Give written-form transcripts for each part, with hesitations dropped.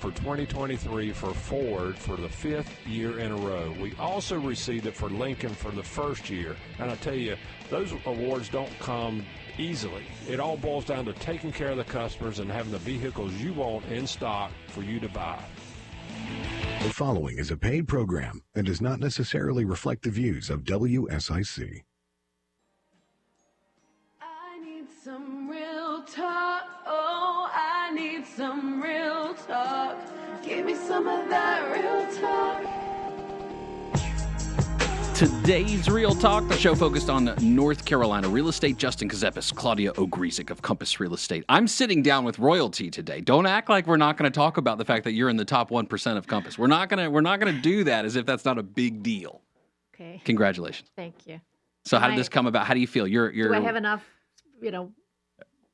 for 2023 for Ford for the 5th year in a row. We also received it for Lincoln for the first year. And I tell you, those awards don't come easily. It all boils down to taking care of the customers and having the vehicles you want in stock for you to buy. The following is a paid program and does not necessarily reflect the views of WSIC. I need some real talk. Oh, I need some real talk. Give me some of that real talk. Today's Real Talk, the show focused on North Carolina real estate. Justin Ckezepis, Claudia Ogrizek of Compass Real Estate. I'm sitting down with royalty today. Don't act like we're not going to talk about the fact that you're in the top 1% of Compass. We're not going to do that as if that's not a big deal. Okay. Congratulations. Thank you. So how did this come about? How do you feel? You're Do I have enough,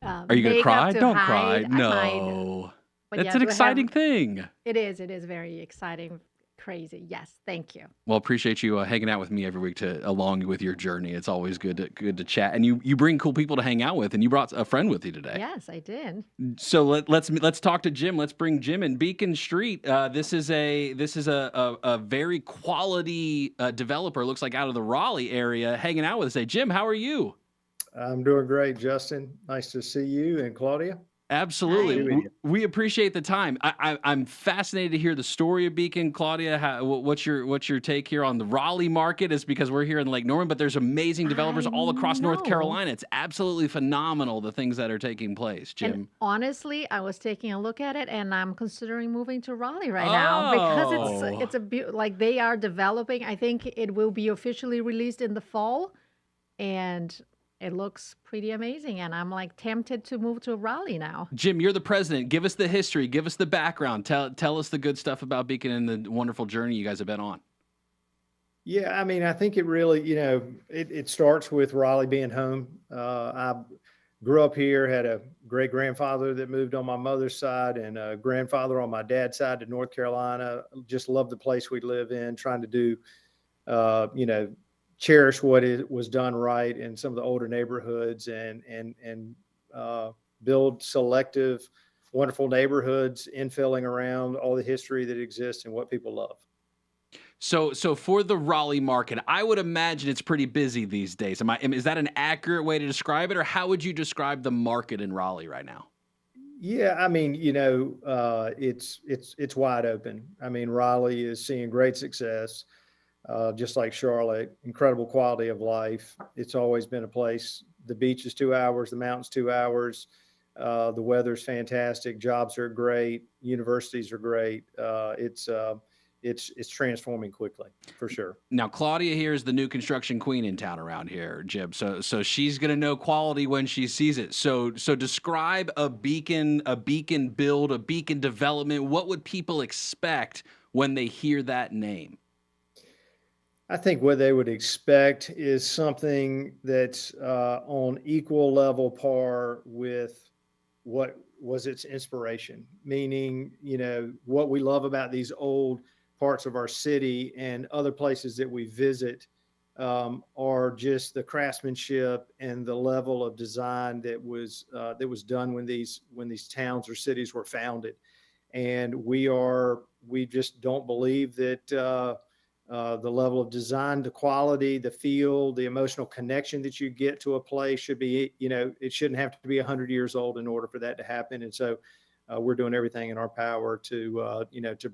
Are you going to cry? Don't cry. No. That's an exciting thing. It is. It is very exciting. Crazy. Yes. Thank you. Well, appreciate you hanging out with me every week along with your journey. It's always good to chat, and you bring cool people to hang out with, and you brought a friend with you today. Yes, I did. So let's talk to Jim. Let's bring Jim in Beacon Street. This is a very quality developer. Looks like out of the Raleigh area, hanging out with us today. Jim, how are you? I'm doing great, Justin. Nice to see you and Claudia. Absolutely. We appreciate the time. I'm fascinated to hear the story of Beacon. Claudia, what's your take here on the Raleigh market? Is because we're here in Lake Norman, but there's amazing developers all across North Carolina. It's absolutely phenomenal, the things that are taking place, Jim. And honestly, I was taking a look at it, and I'm considering moving to Raleigh right now because it's they are developing. I think it will be officially released in the fall, and it looks pretty amazing, and I'm tempted to move to Raleigh now. Jim, you're the president. Give us the history. Give us the background. Tell us the good stuff about Beacon and the wonderful journey you guys have been on. Yeah, I mean, I think it really, it starts with Raleigh being home. I grew up here, had a great grandfather that moved on my mother's side and a grandfather on my dad's side to North Carolina. Just loved the place we live in, trying to do, cherish what was done right in some of the older neighborhoods and build selective, wonderful neighborhoods, infilling around all the history that exists and what people love. So for the Raleigh market, I would imagine it's pretty busy these days. Is that an accurate way to describe it, or how would you describe the market in Raleigh right now? Yeah, I mean, it's wide open. I mean, Raleigh is seeing great success. Just like Charlotte, incredible quality of life. It's always been a place. The beach is 2 hours, the mountain's 2 hours. The weather's fantastic. Jobs are great. Universities are great. It's transforming quickly, for sure. Now, Claudia here is the new construction queen in town around here, Jim. So she's going to know quality when she sees it. So describe a beacon build, a beacon development. What would people expect when they hear that name? I think what they would expect is something that's on equal level par with what was its inspiration, meaning, what we love about these old parts of our city and other places that we visit are just the craftsmanship and the level of design that was done when these towns or cities were founded. And we just don't believe that the level of design, the quality, the feel, the emotional connection that you get to a place should be, it shouldn't have to be 100 years old in order for that to happen. And so we're doing everything in our power to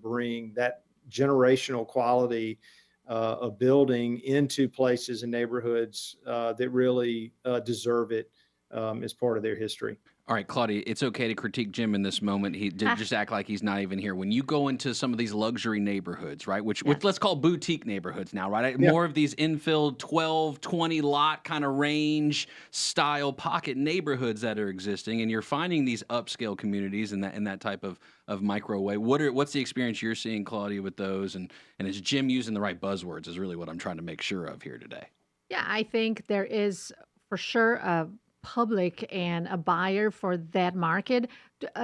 bring that generational quality of building into places and neighborhoods that really deserve it as part of their history. All right, Claudia, it's okay to critique Jim in this moment. He did just act like he's not even here. When you go into some of these luxury neighborhoods, right, which let's call boutique neighborhoods now, right? Yeah. More of these infill 12, 20 lot kind of range style pocket neighborhoods that are existing, and you're finding these upscale communities in that type of micro way. What's the experience you're seeing, Claudia, with those? And is Jim using the right buzzwords is really what I'm trying to make sure of here today. Yeah, I think there is for sure a public and a buyer for that market.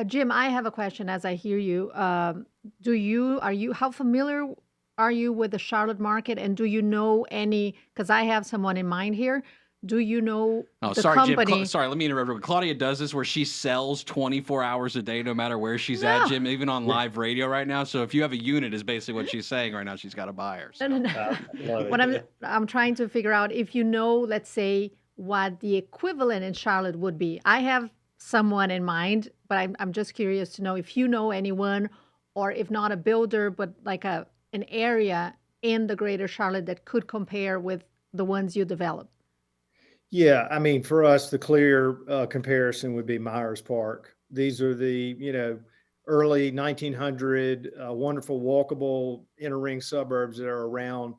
Jim, I have a question as I hear you. How familiar are you with the Charlotte market, and do you know any, because I have someone in mind here, Do you know Oh, the sorry, company? Jim. Sorry, let me interrupt. Claudia does this where she sells 24 hours a day, no matter where she's at, No. Jim, even on live radio right now. So if you have a unit, is basically what she's saying right now. She's got a buyer. No, no, no. love What it. I'm trying to figure out if you know, let's say, what the equivalent in Charlotte would be. I have someone in mind, but I'm just curious to know if you know anyone, or if not a builder, but like an area in the greater Charlotte that could compare with the ones you develop. Yeah, I mean, for us, the clear comparison would be Myers Park. These are the, early 1900 wonderful walkable inner ring suburbs that are around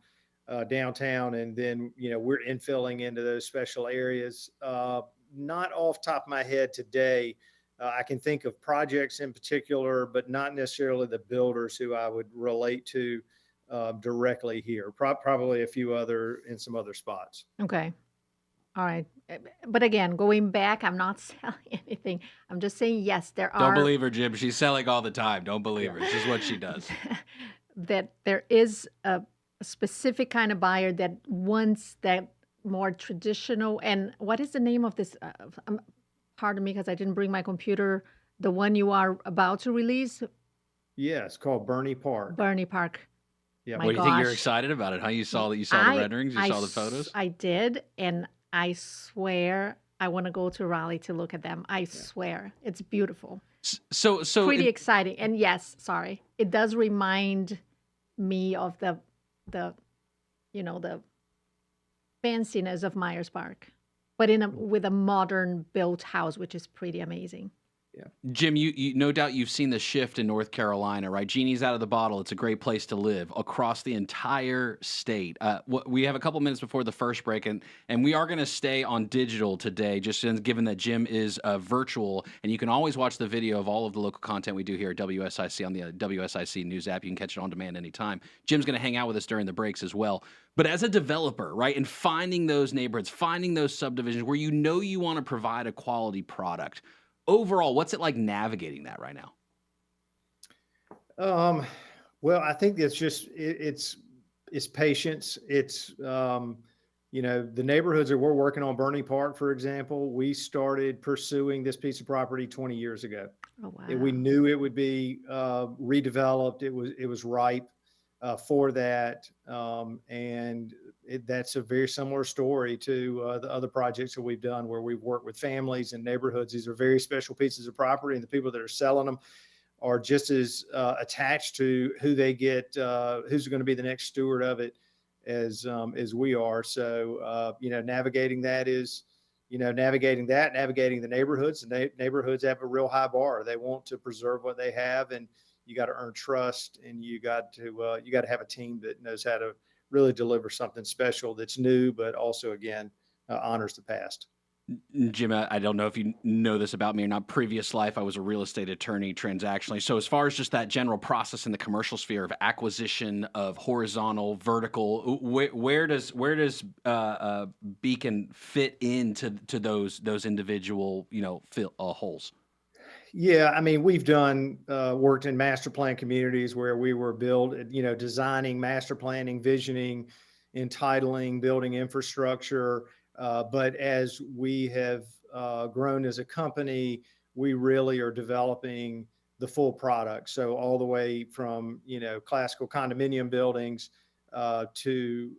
downtown. And then, we're infilling into those special areas. Not off top of my head today. I can think of projects in particular, but not necessarily the builders who I would relate to directly here. Probably a few other in some other spots. Okay. All right. But again, going back, I'm not selling anything. I'm just saying, yes, there Don't are believe her, Jim. She's selling all the time. Don't believe her. It's just what she does. that there is a specific kind of buyer that wants that more traditional. And what is the name of this? Pardon me, because I didn't bring my computer. The one you are about to release, Yeah, it's called Bernie Park. Bernie Park. Yeah. My What do you think? You're gosh. excited about it? Huh? You saw the renderings? You saw the photos? I did, and I swear I want to go to Raleigh to look at them. I swear it's beautiful, So pretty exciting. And yes, sorry, it does remind me of the the fanciness of Myers Park, but with a modern built house, which is pretty amazing. Jim, you no doubt you've seen the shift in North Carolina, right? Genie's out of the bottle. It's a great place to live across the entire state. We have a couple minutes before the first break, and we are going to stay on digital today, just given that Jim is virtual, and you can always watch the video of all of the local content we do here at WSIC on the WSIC News app. You can catch it on demand anytime. Jim's going to hang out with us during the breaks as well. But as a developer, right, and finding those neighborhoods, finding those subdivisions where you want to provide a quality product, overall, what's it like navigating that right now? Well, I think it's just it's patience. It's the neighborhoods that we're working on, Bernie Park, for example. We started pursuing this piece of property 20 years ago. Oh wow! And we knew it would be redeveloped. It was ripe for that, and that's a very similar story to the other projects that we've done where we've worked with families and neighborhoods. These are very special pieces of property, and the people that are selling them are just as attached to who they get, who's going to be the next steward of it as we are. So, navigating that is, navigating the neighborhoods. And neighborhoods have a real high bar. They want to preserve what they have, and you got to earn trust, and you got to have a team that knows how to really deliver something special that's new, but also, again, honors the past. Jim, I don't know if you know this about me or not. Previous life, I was a real estate attorney transactionally. So as far as just that general process in the commercial sphere of acquisition of horizontal, vertical, where does Beacon fit into those individual holes? Yeah, I mean, we've done worked in master plan communities where we were designing, master planning, visioning, entitling, building infrastructure. But as we have grown as a company, we really are developing the full product. So all the way from classical condominium buildings to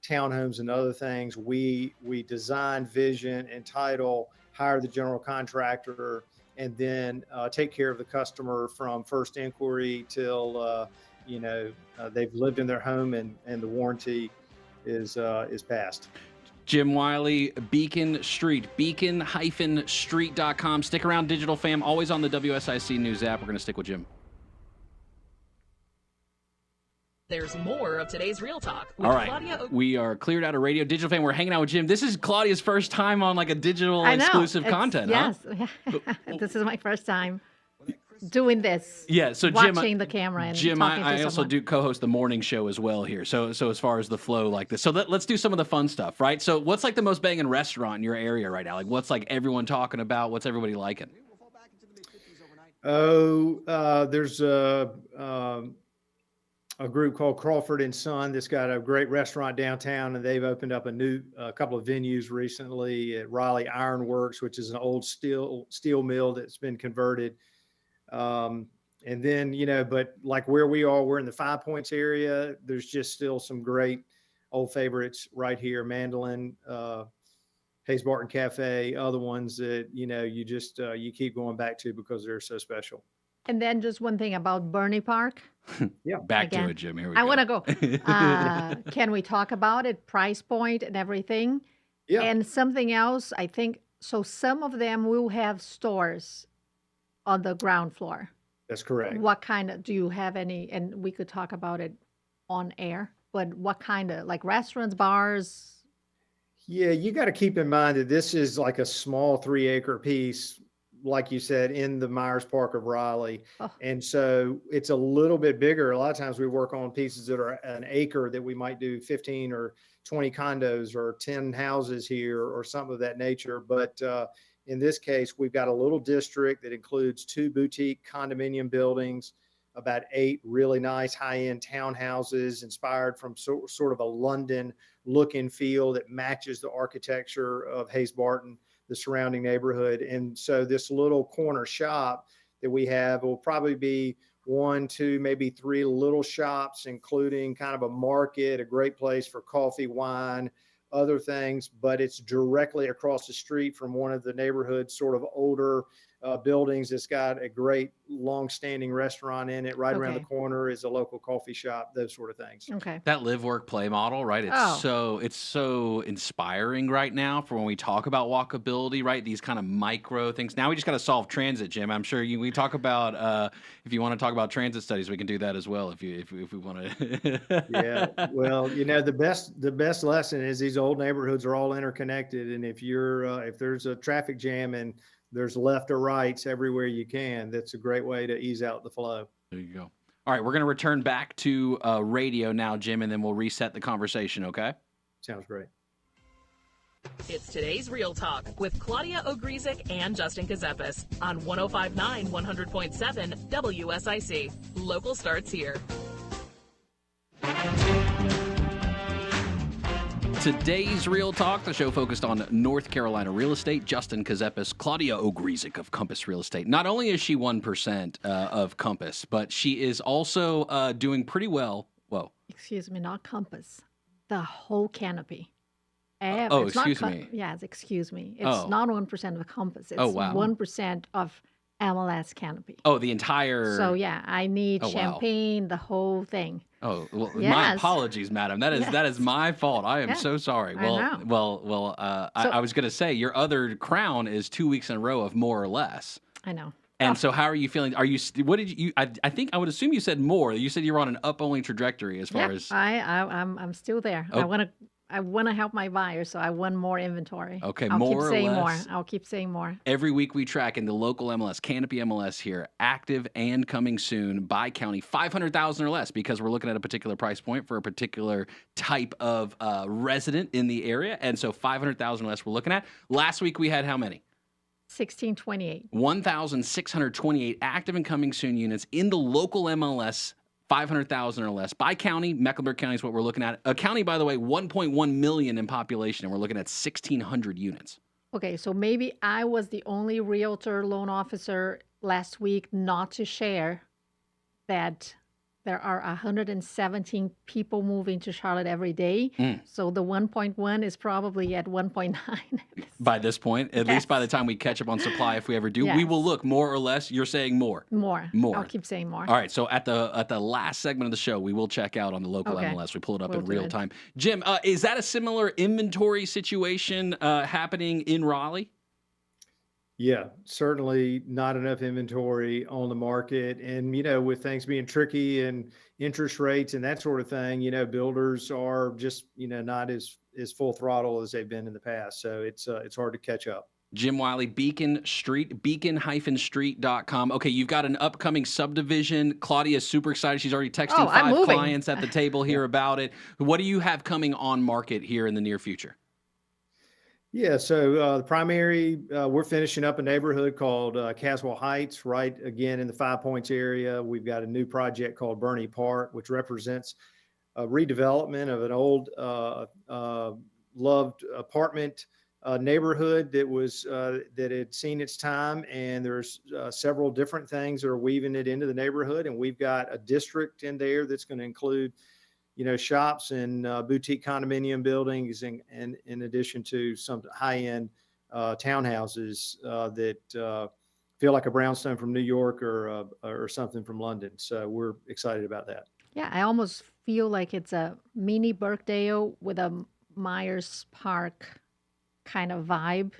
townhomes and other things. We design, vision, entitle, hire the general contractor, and then take care of the customer from first inquiry till they've lived in their home and the warranty is passed. Jim Wiley, Beacon Street, beacon-street.com. Stick around, Digital Fam, always on the WSIC News app. We're going to stick with Jim. There's more of today's Real Talk. All right. We are cleared out of radio. Digital Fam, we're hanging out with Jim. This is Claudia's first time on like a digital exclusive content, yes. huh? This is my first time doing this. Yeah, so watching the camera and Jim, talking to I also someone. do co-host the morning show as well here. So as far as the flow like this, so let's do some of the fun stuff, right? So what's like the most banging restaurant in your area right now? Like what's like everyone talking about? What's everybody liking? There's a group called Crawford and Son that's got a great restaurant downtown, and they've opened up a couple of venues recently at Raleigh Iron Works, which is an old steel mill that's been converted. And then, but like where we are, we're in the Five Points area. There's just still some great old favorites right here, Mandolin, Hayes Barton Cafe, other ones that, you just, you keep going back to because they're so special. And then just one thing about Bernie Park. Yeah. Back Again, to it, Jim. Here we I go. want to go. Can we talk about it? Price point and everything. Yeah. And something else, I think. So some of them will have stores on the ground floor. That's correct. What kind of, do you have any, and we could talk about it on air, but what kind of, like restaurants, bars? Yeah, you got to keep in mind that this is like a small 3-acre piece, like you said, in the Myers Park of Raleigh. Oh. And so it's a little bit bigger. A lot of times we work on pieces that are an acre that we might do 15 or 20 condos or 10 houses here or something of that nature. But in this case, we've got a little district that includes 2 boutique condominium buildings, about 8 really nice high-end townhouses inspired from sort of a London look and feel that matches the architecture of Hayes Barton, the surrounding neighborhood. And so this little corner shop that we have will probably be 1, 2, maybe 3 little shops, including kind of a market, a great place for coffee, wine, other things, but it's directly across the street from one of the neighborhood's sort of older buildings. It's got a great long-standing restaurant in it. Right around the corner is a local coffee shop, those sort of things. Okay. That live, work, play model, right? It's so inspiring right now for when we talk about walkability, right? These kind of micro things. Now we just got to solve transit, Jim. I'm sure we talk about if you want to talk about transit studies, we can do that as well if we want to. Yeah. Well, the best lesson is these old neighborhoods are all interconnected, and if there's a traffic jam and there's left or rights everywhere you can, that's a great way to ease out the flow. There you go. All right, we're going to return back to radio now, Jim, and then we'll reset the conversation, okay? Sounds great. It's today's Real Talk with Claudia Ogrizek and Justin Ckezepis on 105.9 100.7 WSIC. Local starts here. Today's Real Talk, the show focused on North Carolina real estate. Justin Ckezepis, Claudia Ogrizek of Compass Real Estate. Not only is she 1% of Compass, but she is also doing pretty well. Whoa. Excuse me, not Compass. The whole canopy. Excuse me. Yes, excuse me. It's not 1% of Compass. It's 1% of MLS canopy. Oh, the entire. So yeah, I need champagne, the whole thing. Oh, well, Yes. My apologies, madam. That is my fault. I am so sorry. I know. I was going to say your other crown is 2 weeks in a row of more or less. I know. And so, how are you feeling? What did you? I think I would assume you said more. You said you were on an up only trajectory as far as. I'm still there. Oh. I want to help my buyers, so I want more inventory. Okay, I'll more keep or saying less. more. I'll keep saying more. Every week we track in the local MLS, Canopy MLS here, active and coming soon by county, 500,000 or less, because we're looking at a particular price point for a particular type of resident in the area. And so 500,000 or less we're looking at. Last week we had how many? 1628. 1,628 active and coming soon units in the local MLS, 500,000 or less. By county, Mecklenburg County is what we're looking at. A county, by the way, 1.1 million in population, and we're looking at 1,600 units. Okay, so maybe I was the only realtor loan officer last week not to share that there are 117 people moving to Charlotte every day. So the 1.1 is probably at 1.9. By this point, at least by the time we catch up on supply, if we ever do, we will look more or less. You're saying more. More. More. I'll keep saying more. All right. So at the last segment of the show, we will check out on the local MLS. We pull it up in real time. Jim, is that a similar inventory situation happening in Raleigh? Yeah, certainly not enough inventory on the market. And, with things being tricky and interest rates and that sort of thing, builders are just, not as full throttle as they've been in the past. So it's hard to catch up. Jim Wiley, Beacon Street, beacon-street.com. Okay, you've got an upcoming subdivision. Claudia's super excited. She's already texting 5 clients at the table here about it. What do you have coming on market here in the near future? Yeah, so the primary, we're finishing up a neighborhood called Caswell Heights, right again in the Five Points area. We've got a new project called Bernie Park, which represents a redevelopment of an old loved apartment neighborhood that had seen its time, and there's several different things that are weaving it into the neighborhood, and we've got a district in there that's going to include shops and boutique condominium buildings, and in addition to some high-end townhouses that feel like a brownstone from New York or something from London. So we're excited about that. Yeah, I almost feel like it's a mini Birkdale with a Myers Park kind of vibe.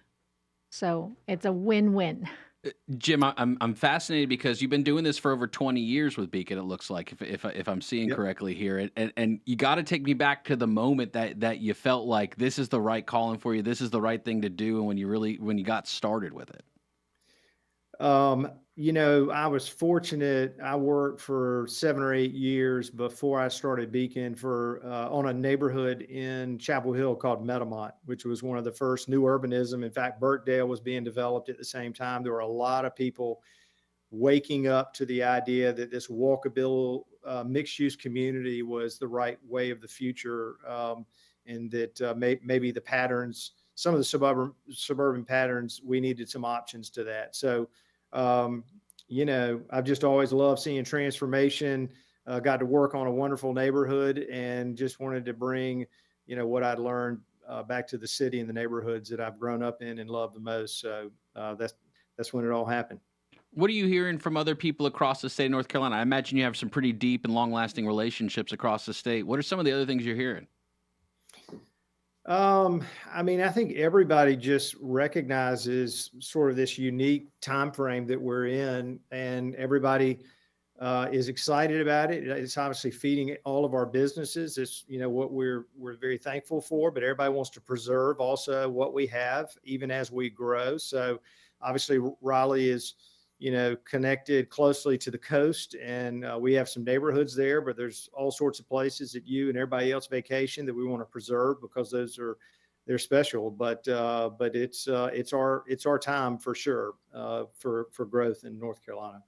So it's a win-win. Jim, I'm fascinated because you've been doing this for over 20 years with Beacon. It looks like, if I'm seeing Yep. correctly here, and you got to take me back to the moment that you felt like this is the right calling for you, this is the right thing to do, and when you got started with it. I was fortunate. I worked for 7 or 8 years before I started Beacon on a neighborhood in Chapel Hill called Metamont, which was one of the first new urbanism. In fact, Birkdale was being developed at the same time. There were a lot of people waking up to the idea that this walkable mixed-use community was the right way of the future, and that maybe the patterns, some of the suburban patterns, we needed some options to that. So I've just always loved seeing transformation. Got to work on a wonderful neighborhood, and just wanted to bring, what I'd learned back to the city and the neighborhoods that I've grown up in and loved the most. So that's when it all happened. What are you hearing from other people across the state of North Carolina? I imagine you have some pretty deep and long-lasting relationships across the state. What are some of the other things you're hearing? I think everybody just recognizes sort of this unique time frame that we're in, and everybody is excited about it. It's obviously feeding all of our businesses. It's what we're very thankful for, but everybody wants to preserve also what we have, even as we grow. So obviously Raleigh is connected closely to the coast, and we have some neighborhoods there, but there's all sorts of places that you and everybody else vacation that we want to preserve because they're special. But it's our time for sure for growth in North Carolina.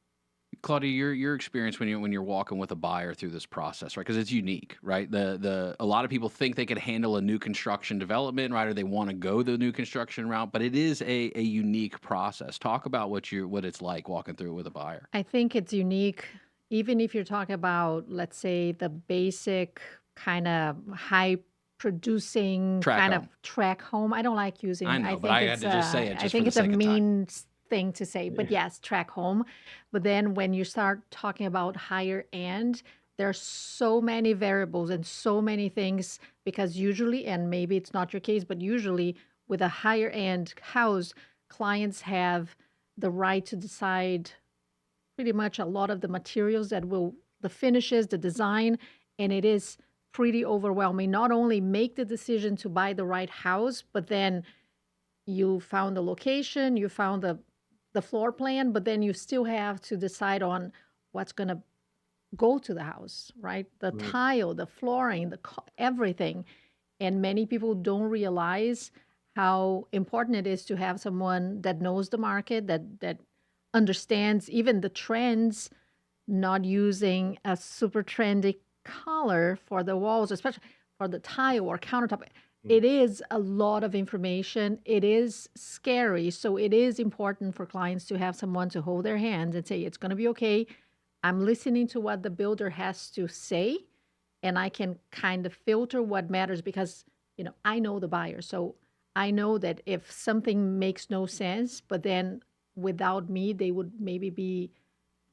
Claudia, your experience when you're walking with a buyer through this process, right? Because it's unique, right? A lot of people think they could handle a new construction development, right? Or they want to go the new construction route, but it is a unique process. Talk about what it's like walking through it with a buyer. I think it's unique, even if you're talking about, let's say, the basic kind of high producing kind of track home. I don't like using. I know, but I had to just say it. I think it's a mean thing to say, but yes, track home. But then when you start talking about higher end, there's so many variables and so many things, because usually, and maybe it's not your case, but usually with a higher end house, clients have the right to decide pretty much a lot of the materials the finishes, the design, and it is pretty overwhelming. Not only make the decision to buy the right house, but then you found the location, you found the floor plan, but then you still have to decide on what's going to go to the house, right? The tile, the flooring, everything. And many people don't realize how important it is to have someone that knows the market, that understands even the trends, not using a super trendy color for the walls, especially for the tile or countertop. It is a lot of information. It is scary. So it is important for clients to have someone to hold their hand and say, it's going to be okay. I'm listening to what the builder has to say, and I can kind of filter what matters because, I know the buyer. So I know that if something makes no sense, but then without me, they would maybe be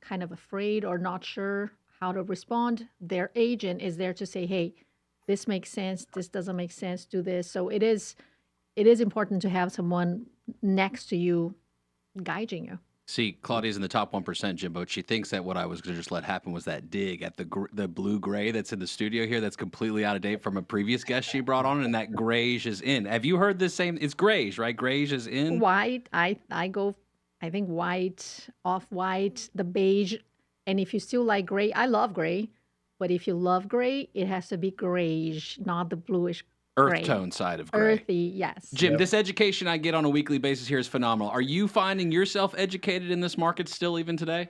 kind of afraid or not sure how to respond. Their agent is there to say, hey, this makes sense, this doesn't make sense, do this. So it is important to have someone next to you guiding you. See, Claudia's in the top 1%, Jimbo. She thinks that what I was going to just let happen was that dig at the blue gray that's in the studio here that's completely out of date from a previous guest she brought on, and that grayish is in. Have you heard this same? It's grayish, right? Grayish is in. White, I think white, off-white, the beige. And if you still like gray, I love gray. But if you love gray, it has to be grayish, not the bluish. Earth gray. tone side of gray. Earthy, yes. Jim, this education I get on a weekly basis here is phenomenal. Are you finding yourself educated in this market still even today?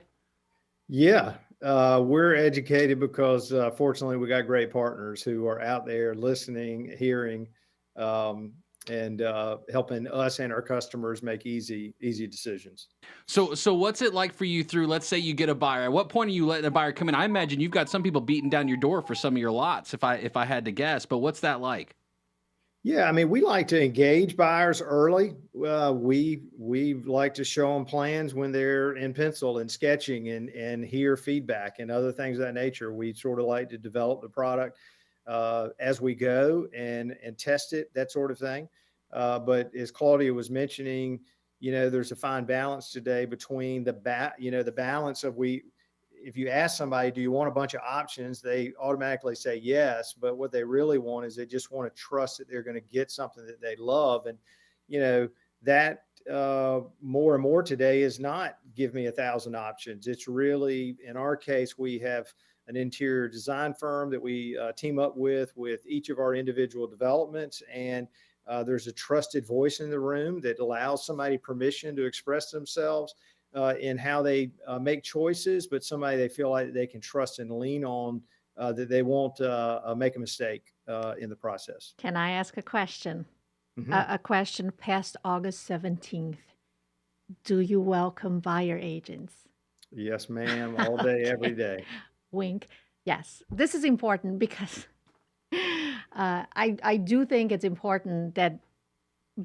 Yeah, we're educated because fortunately we got great partners who are out there listening, hearing, and helping us and our customers make easy decisions. So what's it like for you through, let's say you get a buyer. At what point are you letting a buyer come in? I imagine you've got some people beating down your door for some of your lots, if I had to guess, but what's that like? Yeah, I mean, we like to engage buyers early. We like to show them plans when they're in pencil and sketching and hear feedback and other things of that nature. We sort of like to develop the product as we go and test it, that sort of thing. But as Claudia was mentioning, there's a fine balance today between the balance of if you ask somebody, do you want a bunch of options? They automatically say yes, but what they really want is they just want to trust that they're going to get something that they love. And, that more and more today is not give me 1,000 options. It's really, in our case, we have an interior design firm that we team up with each of our individual developments. And there's a trusted voice in the room that allows somebody permission to express themselves in how they make choices, but somebody they feel like they can trust and lean on, that they won't make a mistake in the process. Can I ask a question? Mm-hmm. A question past August 17th. Do you welcome buyer agents? Yes, ma'am. All day, every day. Wink. Yes. This is important because I do think it's important that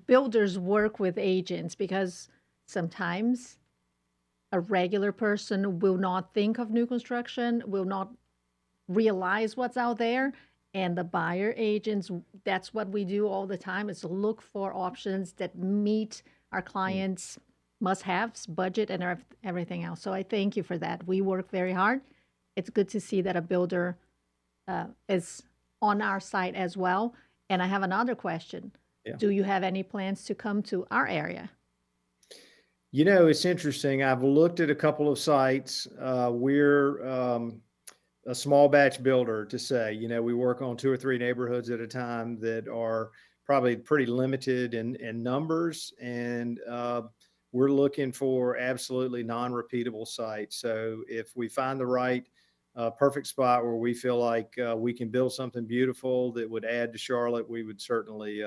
builders work with agents, because sometimes a regular person will not think of new construction, will not realize what's out there. And the buyer agents, that's what we do all the time, is look for options that meet our clients' must-haves, budget, and everything else. So I thank you for that. We work very hard. It's good to see that a builder is on our side as well. And I have another question. Yeah. Do you have any plans to come to our area? It's interesting. I've looked at a couple of sites. We're a small batch builder, to say, we work on 2 or 3 neighborhoods at a time that are probably pretty limited in numbers. And we're looking for absolutely non-repeatable sites. So if we find the right perfect spot where we feel like we can build something beautiful that would add to Charlotte, we would certainly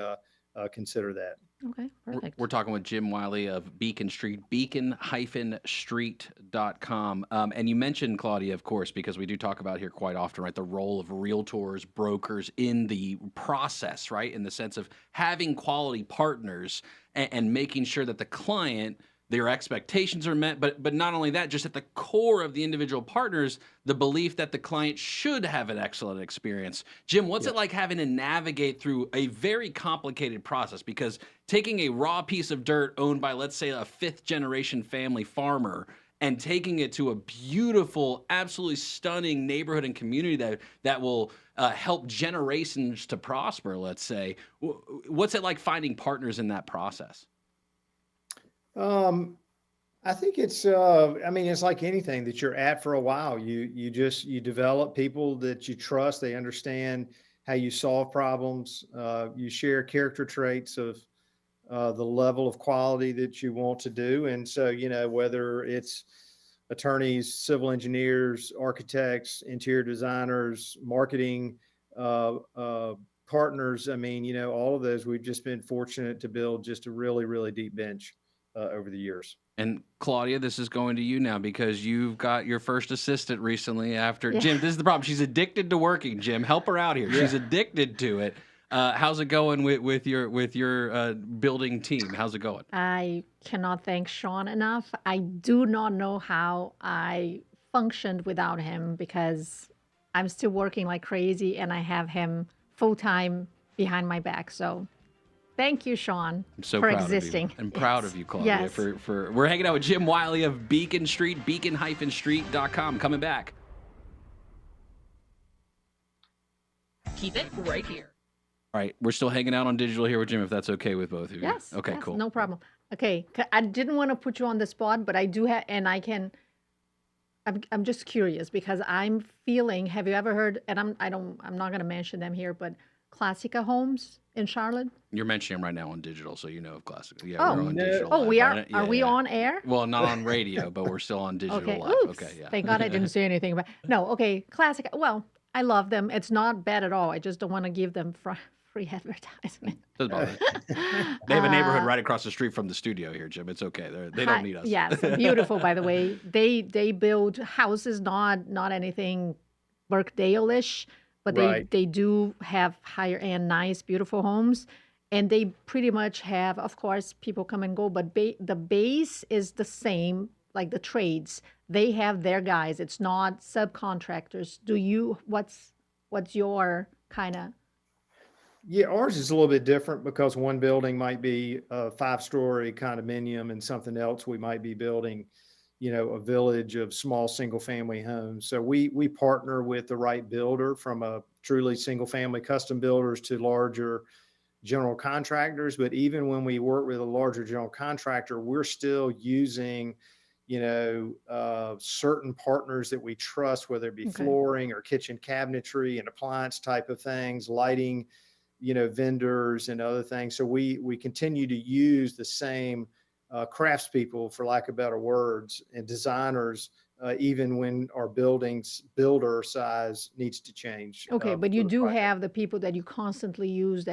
consider that. Okay, perfect. We're talking with Jim Wiley of Beacon Street, beacon-street.com. And you mentioned, Claudia, of course, because we do talk about here quite often, right, the role of realtors, brokers in the process, right, in the sense of having quality partners and making sure that the client, their expectations are met, but not only that, just at the core of the individual partners, the belief that the client should have an excellent experience. Jim, what's it like having to navigate through a very complicated process? Because taking a raw piece of dirt owned by, let's say, a 5th-generation family farmer and taking it to a beautiful, absolutely stunning neighborhood and community that will help generations to prosper, let's say. What's it like finding partners in that process? I think it's like anything that you're at for a while. You develop people that you trust. They understand how you solve problems. You share character traits of the level of quality that you want to do. And so, whether it's attorneys, civil engineers, architects, interior designers, marketing, partners, all of those, we've just been fortunate to build just a really, really deep bench over the years. And Claudia, this is going to you now because you've got your first assistant recently after Jim. This is the problem. She's addicted to working, Jim. Help her out here. Yeah. She's addicted to it. How's it going with your building team? How's it going? I cannot thank Sean enough. I do not know how I functioned without him, because I'm still working like crazy and I have him full-time behind my back. So thank you, Sean, so for proud existing. Of you. I'm proud of you, Claudia. Yes. For we're hanging out with Jim Wiley of Beacon Street, beacon-street.com. Coming back. Keep it right here. All right, we're still hanging out on digital here with Jim, if that's okay with both of you. Yes. Okay, yes, cool. No problem. Okay, I didn't want to put you on the spot, but I do have, and I can. I'm just curious because I'm feeling. Have you ever heard? And I'm not going to mention them here, but Classica Homes in Charlotte? You're mentioning them right now on digital, so you know of Classic. Yeah, Oh. we're on No. digital Oh, live. we are. right? Are Yeah, we yeah. on air? Well, not on radio, but we're still on digital Okay. live. Oops. Okay, yeah. Thank God I didn't say anything about. No. Okay. Classic. Well, I love them. It's not bad at all. I just don't want to give them free advertisement. Doesn't bother me. They have a neighborhood Uh, right across the street from the studio here, Jim. It's okay. They don't need us. Yes, beautiful. By the way, they build houses, not anything Birkdale-ish, but Right. they do have higher end, nice, beautiful homes, and they pretty much have, of course, people come and go, but the base is the same, like the trades. They have their guys. It's not subcontractors. What's your kind of? Yeah, ours is a little bit different because one building might be a 5-story condominium and something else we might be building, a village of small single family homes. So we partner with the right builder, from a truly single family custom builders to larger general contractors. But even when we work with a larger general contractor, we're still using, certain partners that we trust, whether it be Okay. flooring or kitchen cabinetry and appliance type of things, lighting, vendors and other things. So we continue to use the same craftspeople, for lack of better words, and designers, even when our building's builder size needs to change. Okay, but you for the do project. have the people that you constantly use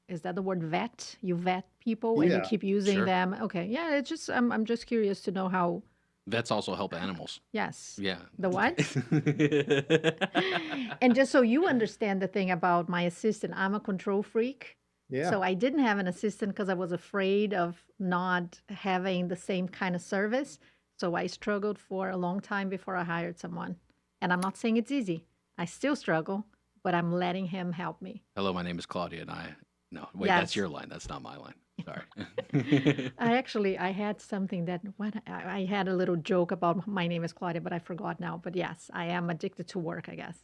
is that the word vet? You vet people and you Yeah, keep using Sure. them. Okay. Yeah, it's just I'm just curious to know how. Vets also help animals. Yes. Yeah. The what? And just so you understand the thing about my assistant, I'm a control freak. yeah. So I didn't have an assistant because I was afraid of not having the same kind of service. So I struggled for a long time before I hired someone. And I'm not saying it's easy. I still struggle, but I'm letting him help me. Hello, my name is Claudia, and no, wait, Yes. that's your line. That's not my line. Sorry. I had something that I had a little joke about my name is Claudia, but I forgot now. But yes, I am addicted to work, I guess.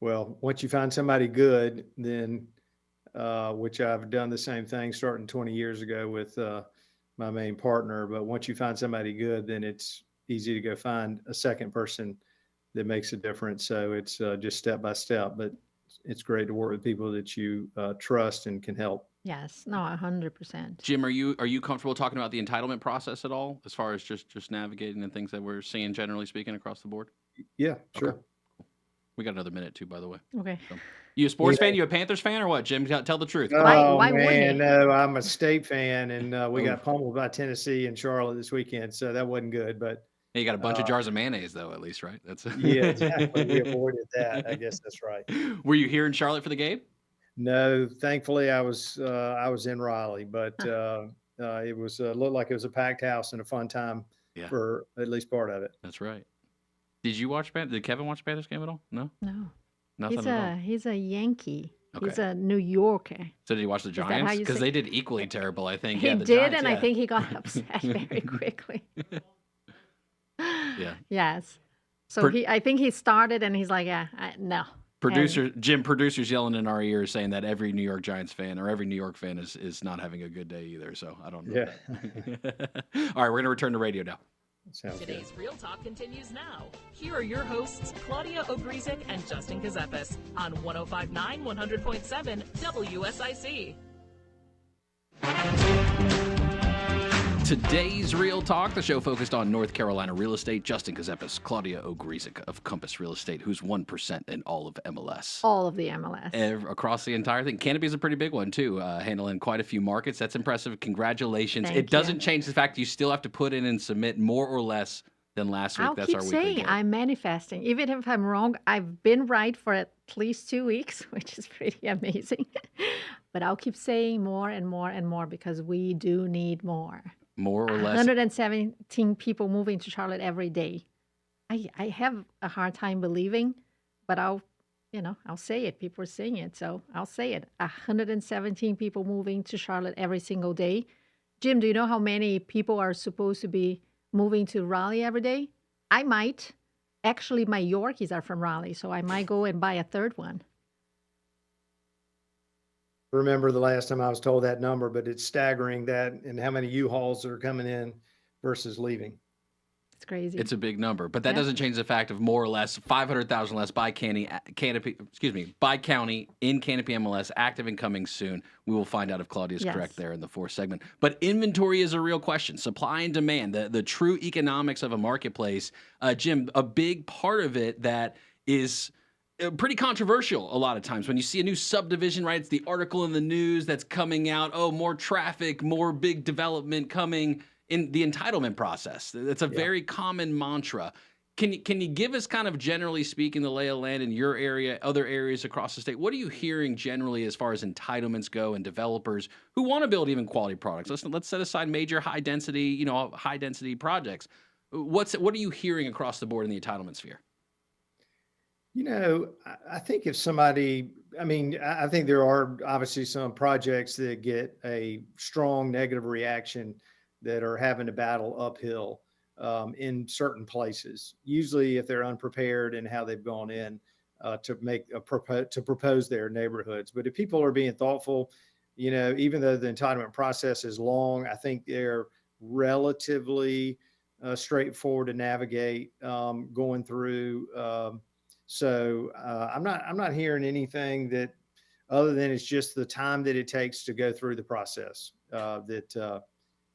Well, once you find somebody good, then, which I've done the same thing starting 20 years ago with my main partner. But once you find somebody good, then it's easy to go find a second person that makes a difference. So it's just step by step, but it's great to work with people that you trust and can help. Yes, no, 100%. Jim, are you comfortable talking about the entitlement process at all, as far as just navigating and things that we're seeing, generally speaking, across the board? Yeah, sure. Okay. We got another minute too, by the way. Okay. So, you a sports Yeah. fan? You a Panthers fan or what, Jim? Tell the truth. Oh Why wouldn't man, he? no, I'm a state fan, and we Oof. got pummeled by Tennessee and Charlotte this weekend, so that wasn't good. But Hey, you got a bunch of jars of mayonnaise, though, at least, right? That's yeah, exactly. We avoided that. I guess that's right. Were you here in Charlotte for the game? No, thankfully I was in Raleigh, but it was looked like it was a packed house and a fun time Yeah. for at least part of it. That's right. Did Kevin watch the Panthers game at all? No, No. nothing at all. He's a Yankee. He's Okay. a New Yorker. So did he watch the that how Giants? you Because say- they did equally terrible, I think. He Yeah, the did, Giants, and I yeah. think he got upset very quickly. Yeah. Yes. So Per- I think he started, and he's like, yeah, no. Producers yelling in our ears saying that every New York Giants fan or every New York fan is not having a good day either. So I don't know. Yeah. All right, we're gonna return to radio now. Sounds good. Today's Real Talk continues now. Here are your hosts, Claudia Ogrizek and Justin Ckezepis on 105.9 100.7 WSIC. Today's Real Talk, the show focused on North Carolina real estate. Justin Ckezepis, Claudia Ogrizek of Compass Real Estate, who's 1% in all of MLS. All of the MLS. Across the entire thing. Canopy is a pretty big one, too, handling quite a few markets. That's impressive. Congratulations. Thank It doesn't you. change the fact you still have to put in and submit more or less than last week. I'll That's keep our weekly saying goal. I'm manifesting. Even if I'm wrong, I've been right for at least 2 weeks, which is pretty amazing. But I'll keep saying more and more and more because we do need more. More or less. 117 people moving to Charlotte every day. I have a hard time believing, but I'll say it. People are saying it, so I'll say it. 117 people moving to Charlotte every single day. Jim, do you know how many people are supposed to be moving to Raleigh every day? I might. Actually, my Yorkies are from Raleigh, so I might go and buy a third one. Remember the last time I was told that number, but it's staggering that and how many U-Hauls are coming in versus leaving. It's crazy. It's a big number, but that Yeah. doesn't change the fact of more or less 500,000 less by by county in Canopy MLS, active and coming soon. We will find out if Claudia is correct Yes. there in the fourth segment. But inventory is a real question. Supply and demand, the true economics of a marketplace. Jim, a big part of it that is pretty controversial a lot of times when you see a new subdivision, right? It's the article in the news that's coming out. Oh, more traffic, more big development coming in the entitlement process. That's a very common mantra. Can you give us kind of generally speaking the lay of land in your area, other areas across the state? What are you hearing generally as far as entitlements go and developers who want to build even quality products? Let's set aside major high density projects. What are you hearing across the board in the entitlement sphere? I think if somebody, I think there are obviously some projects that get a strong negative reaction that are having to battle uphill in certain places. Usually, if they're unprepared in how they've gone in to propose their neighborhoods. But if people are being thoughtful, even though the entitlement process is long, I think they're relatively straightforward to navigate going through. So I'm not hearing anything that other than it's just the time that it takes to go through the process that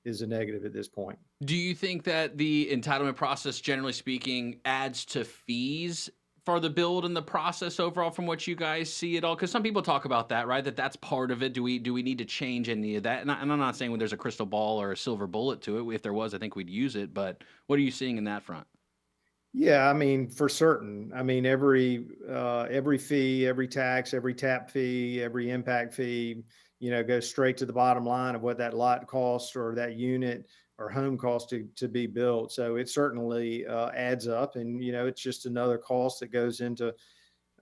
is a negative at this point. Do you think that the entitlement process, generally speaking, adds to fees for the build and the process overall from what you guys see at all? Because some people talk about that, right? That's part of it. Do we need to change any of that? And I'm not saying when there's a crystal ball or a silver bullet to it. If there was, I think we'd use it. But what are you seeing in that front? Yeah, for certain. Every fee, every tax, every tap fee, every impact fee, goes straight to the bottom line of what that lot costs or that unit or home cost to be built. So it certainly adds up, and it's just another cost that goes into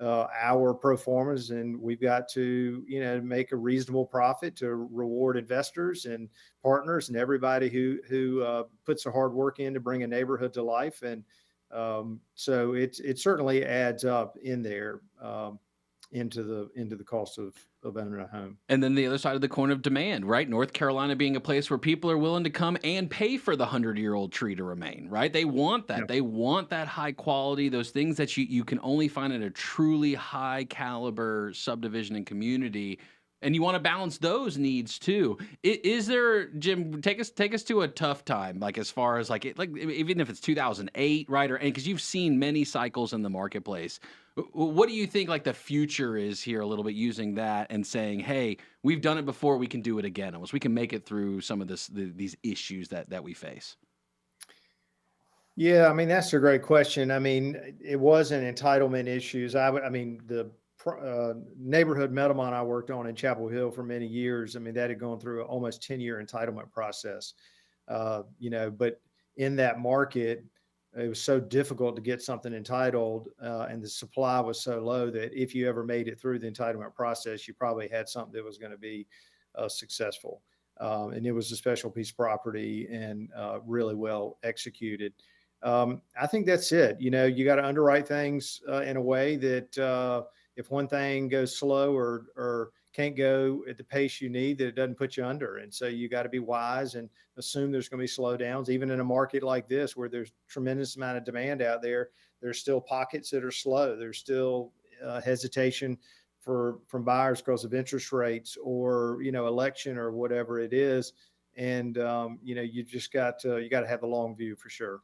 our pro formas, and we've got to make a reasonable profit to reward investors and partners and everybody who puts the hard work in to bring a neighborhood to life. And so it certainly adds up in there into the cost of owning a home. And then the other side of the coin of demand, right? North Carolina being a place where people are willing to come and pay for the 100-year-old tree to remain, right? They want that. Yep. They want that high quality, those things that you can only find in a truly high caliber subdivision and community. And you want to balance those needs too. Is there, Jim, take us to a tough time, like as far as like even if it's 2008, right? Or because you've seen many cycles in the marketplace. What do you think like the future is here a little bit using that and saying, hey, we've done it before, we can do it again. Almost we can make it through some of these issues that we face. Yeah, that's a great question. It wasn't entitlement issues. The neighborhood Meadowmont I worked on in Chapel Hill for many years. That had gone through an almost 10-year entitlement process. But in that market, it was so difficult to get something entitled, and the supply was so low that if you ever made it through the entitlement process, you probably had something that was going to be successful. And it was a special piece of property and really well executed. I think that's it. You got to underwrite things in a way that if one thing goes slow or can't go at the pace you need, that it doesn't put you under. And so you got to be wise and assume there's going to be slowdowns. Even in a market like this, where there's tremendous amount of demand out there, there's still pockets that are slow. There's still hesitation from buyers because of interest rates or, election or whatever it is. And, you just got to have the long view for sure.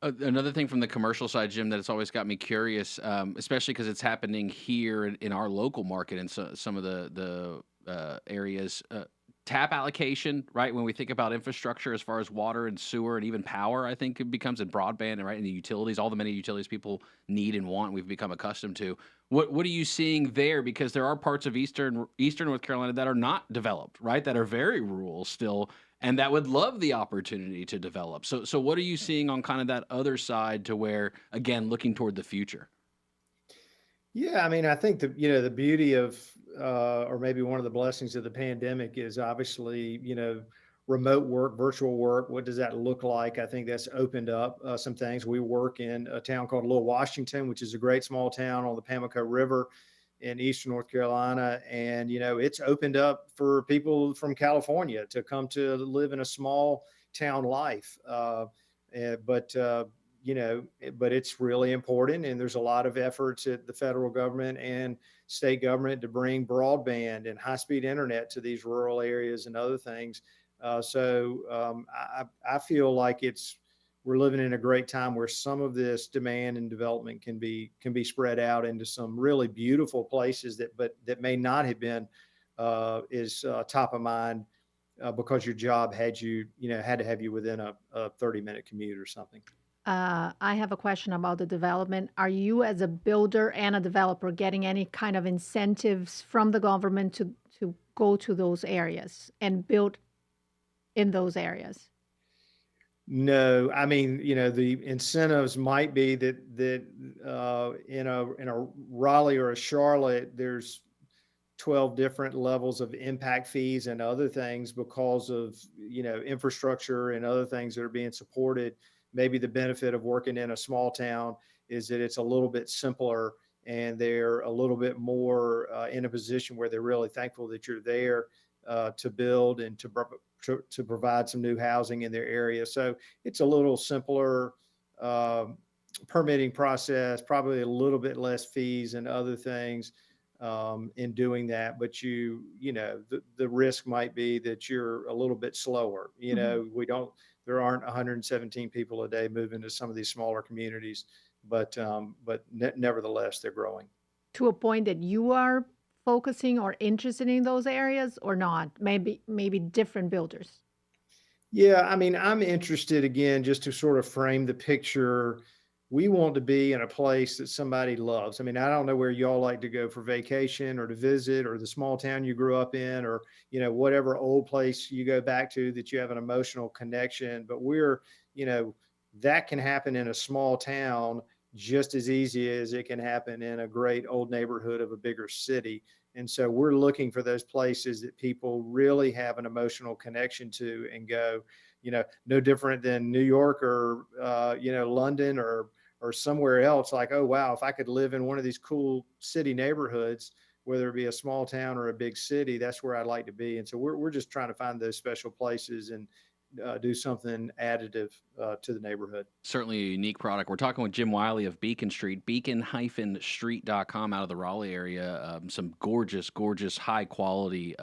Another thing from the commercial side, Jim, that it's always got me curious, especially because it's happening here in our local market and some of the areas. Tap allocation, right? When we think about infrastructure as far as water and sewer and even power, I think it becomes in broadband and right in the utilities, all the many utilities people need and want, we've become accustomed to. What are you seeing there? Because there are parts of Eastern North Carolina that are not developed, right? That are very rural still, and that would love the opportunity to develop. So what are you seeing on kind of that other side to where, again, looking toward the future? Yeah, I think the beauty of, or maybe one of the blessings of the pandemic is obviously, remote work, virtual work. What does that look like? I think that's opened up some things. We work in a town called Little Washington, which is a great small town on the Pamlico River in Eastern North Carolina. And, it's opened up for people from California to come to live in a small town life. But but it's really important, and there's a lot of efforts at the federal government and state government to bring broadband and high-speed internet to these rural areas and other things. I feel like we're living in a great time where some of this demand and development can be spread out into some really beautiful places that may not have been is top of mind because your job had to have you within a 30-minute commute or something. I have a question about the development. Are you, as a builder and a developer, getting any kind of incentives from the government to go to those areas and build in those areas? No, I mean, the incentives might be that in a Raleigh or a Charlotte, there's 12 different levels of impact fees and other things because of infrastructure and other things that are being supported. Maybe the benefit of working in a small town is that it's a little bit simpler, and they're a little bit more in a position where they're really thankful that you're there to build and to provide some new housing in their area. So it's a little simpler permitting process, probably a little bit less fees and other things in doing that. But the risk might be that you're a little bit slower. There aren't 117 people a day moving to some of these smaller communities, but nevertheless, they're growing. To a point that you are focusing or interested in those areas or not? Maybe different builders. Yeah, I mean, I'm interested, again, just to sort of frame the picture. We want to be in a place that somebody loves. I mean, I don't know where y'all like to go for vacation or to visit, or the small town you grew up in, or, whatever old place you go back to that you have an emotional connection. But that can happen in a small town just as easy as it can happen in a great old neighborhood of a bigger city. And so we're looking for those places that people really have an emotional connection to and go, no different than New York or, London or somewhere else. Like, oh, wow, if I could live in one of these cool city neighborhoods, whether it be a small town or a big city, that's where I'd like to be. And so we're just trying to find those special places and do something additive to the neighborhood. Certainly a unique product. We're talking with Jim Wiley of Beacon Street, beacon-street.com out of the Raleigh area. Some gorgeous, gorgeous, high-quality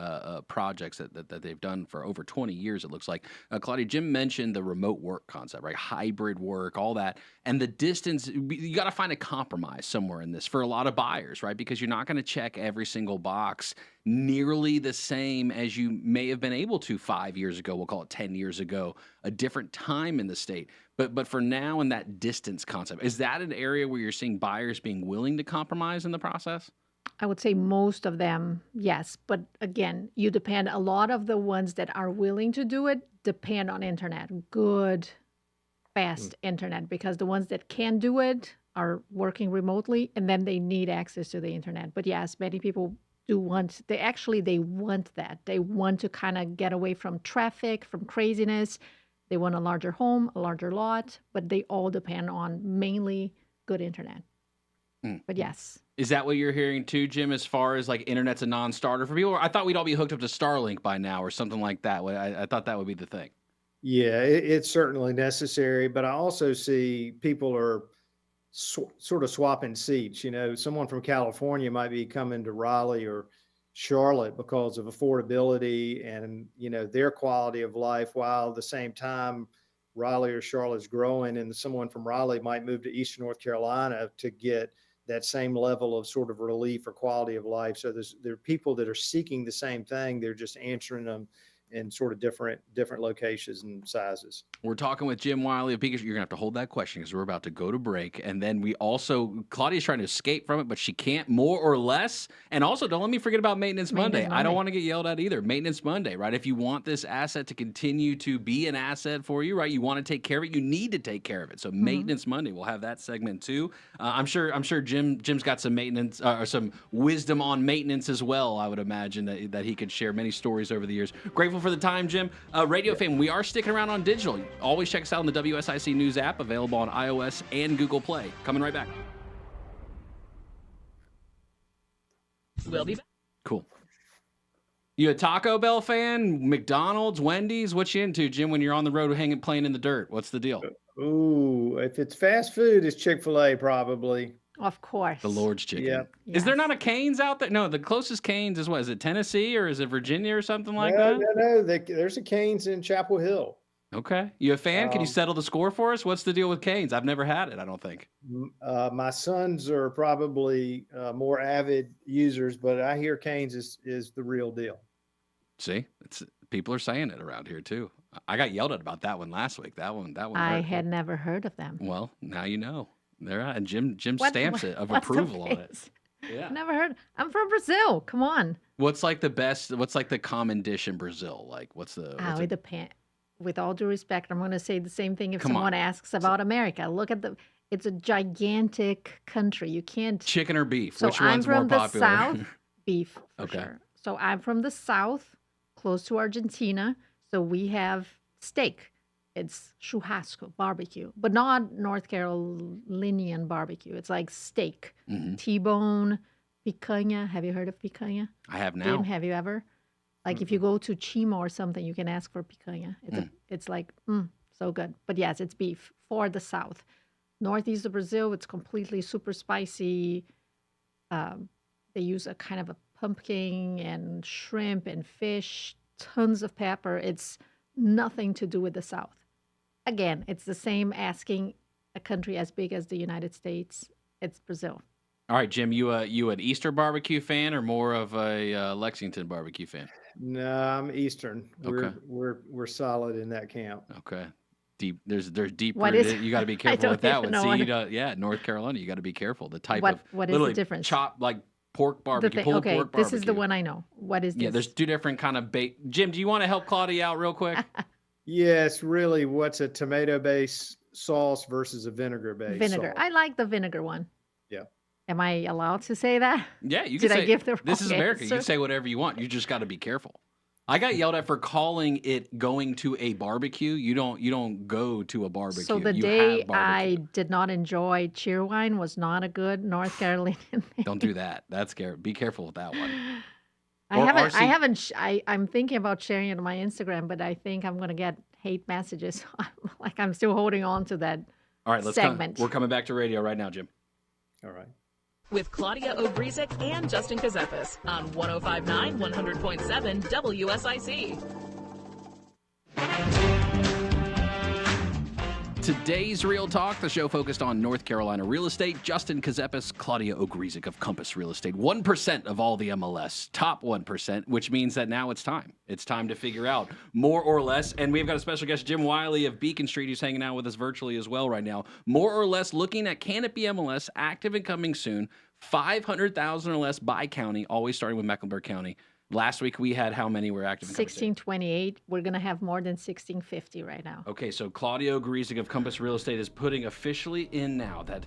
projects that they've done for over 20 years, it looks like. Claudia, Jim mentioned the remote work concept, right? Hybrid work, all that. And the distance, you got to find a compromise somewhere in this for a lot of buyers, right? Because you're not going to check every single box nearly the same as you may have been able to 5 years ago. We'll call it 10 years ago, a different time in the state. But for now, in that distance concept, is that an area where you're seeing buyers being willing to compromise in the process? I would say most of them, yes. But again, you depend, a lot of the ones that are willing to do it depend on internet, good, fast internet, because the ones that can do it are working remotely, and then they need access to the internet. But yes, many people do want, they want that. They want to kind of get away from traffic, from craziness. They want a larger home, a larger lot, but they all depend on mainly good internet. But yes. Is that what you're hearing too, Jim, as far as like internet's a non-starter for people? I thought we'd all be hooked up to Starlink by now or something like that. I thought that would be the thing. Yeah, it's certainly necessary, but I also see people are sort of swapping seats. Someone from California might be coming to Raleigh or Charlotte because of affordability and, their quality of life, while at the same time Raleigh or Charlotte's growing, and someone from Raleigh might move to Eastern North Carolina to get that same level of sort of relief or quality of life. So there are people that are seeking the same thing. They're just answering them in sort of different locations and sizes. We're talking with Jim Wiley of Beacon Street. You're going to have to hold that question because we're about to go to break. And then Claudia's trying to escape from it, but she can't, more or less. And also, don't let me forget about Maintenance Monday. I don't want to get yelled at either. Maintenance Monday, right? If you want this asset to continue to be an asset for you, right? You want to take care of it. You need to take care of it. So Maintenance Monday, we'll have that segment too. I'm sure Jim's got some maintenance or some wisdom on maintenance as well. I would imagine that he could share many stories over the years. Grateful for the time, Jim. Radio fame, we are sticking around on digital. Always check us out on the WSIC News app, available on iOS and Google Play. Coming right back. We'll be back. Cool. You a Taco Bell fan? McDonald's, Wendy's? What you into, Jim, when you're on the road playing in the dirt? What's the deal? Ooh, if it's fast food, it's Chick-fil-A probably. Of course. The Lord's Chicken. Yep. Is there Yes. not a Cane's out there? No, the closest Cane's is what? Is it Tennessee or is it Virginia or something like No, that? no. There's a Cane's in Chapel Hill. Okay. You a fan? Can you Um, settle the score for us? What's the deal with Cane's? I've never had it, I don't think. My sons are probably more avid users, but I hear Cane's is the real deal. See? People are saying it around here too. I got yelled at about that one last week. That one I hurt. had never heard of them. Well, now you know. They're out, and Jim What- stamps it of what's the approval on it. place? Yeah. Never heard. I'm from Brazil. Come on. What's like the common dish in Brazil? Like what's It depends. With all due respect, I'm going to say the same thing if Come on. someone asks about America. Look at it's a gigantic country. You can't. chicken or beef? So Which I'm one's more from the popular? South, beef for Okay. sure. So I'm from the South, close to Argentina. So we have steak. It's churrasco, barbecue, but not North Carolinian barbecue. It's like steak, Mhm. T-bone, picanha. Have you heard of picanha? I have now. Jim, have you ever? Like if you go to Chimo or something, you can ask for picanha. It's like so good. But yes, it's beef for the South. Northeast of Brazil, it's completely super spicy. They use a kind of a pumpkin and shrimp and fish, tons of pepper. It's nothing to do with the South. Again, it's the same asking a country as big as the United States. It's Brazil. All right, Jim, you an Easter barbecue fan or more of a Lexington barbecue fan? No, I'm Eastern. Okay. We're solid in that camp. Okay. Deep. There's deep What rooted. is- You got to be I careful with don't that even one. know See, what- yeah, North Carolina, you got to be careful. The type What- of what is the literally difference? chop like pork barbecue, thing- pulled okay, pork barbecue. this is the one I know. What is this? Yeah, there's two different kind of bait. Jim, do you want to help Claudia out real quick? Yes, really, what's a tomato-based sauce versus a vinegar-based vinegar. sauce? I like the vinegar one. Yeah. Am I allowed to say that? Yeah, you can Did I say, give the this is wrong America. You can answer? say whatever you want. You just got to be careful. I got yelled at for calling it going to a barbecue. You don't go to a barbecue. So the You day have I barbecue. did not enjoy Cheerwine was not a good North Carolinian thing. Don't do that. That's scary. Be careful with that one. I Or haven't. RC I haven't. I'm thinking about sharing it on my Instagram, but I think I'm gonna get hate messages. Like I'm still holding on to that. All right, segment. We're coming back to radio right now, Jim. All right. With Claudia Ogrizek and Justin Ckezepis on 105.9 100.7 WSIC. Today's Real Talk, the show focused on North Carolina real estate. Justin Ckezepis, Claudia Ogrizek of Compass Real Estate. 1% of all the MLS, top 1%, which means that now it's time. It's time to figure out more or less. And we've got a special guest, Jim Wiley of Beacon Street, who's hanging out with us virtually as well right now. More or less looking at can it be MLS, active and coming soon, 500,000 or less by county, always starting with Mecklenburg County. Last week we had how many were active and coming soon? 1628. We're gonna have more than 1650 right now. Okay, so Claudia Ogrizek of Compass Real Estate is putting officially in now that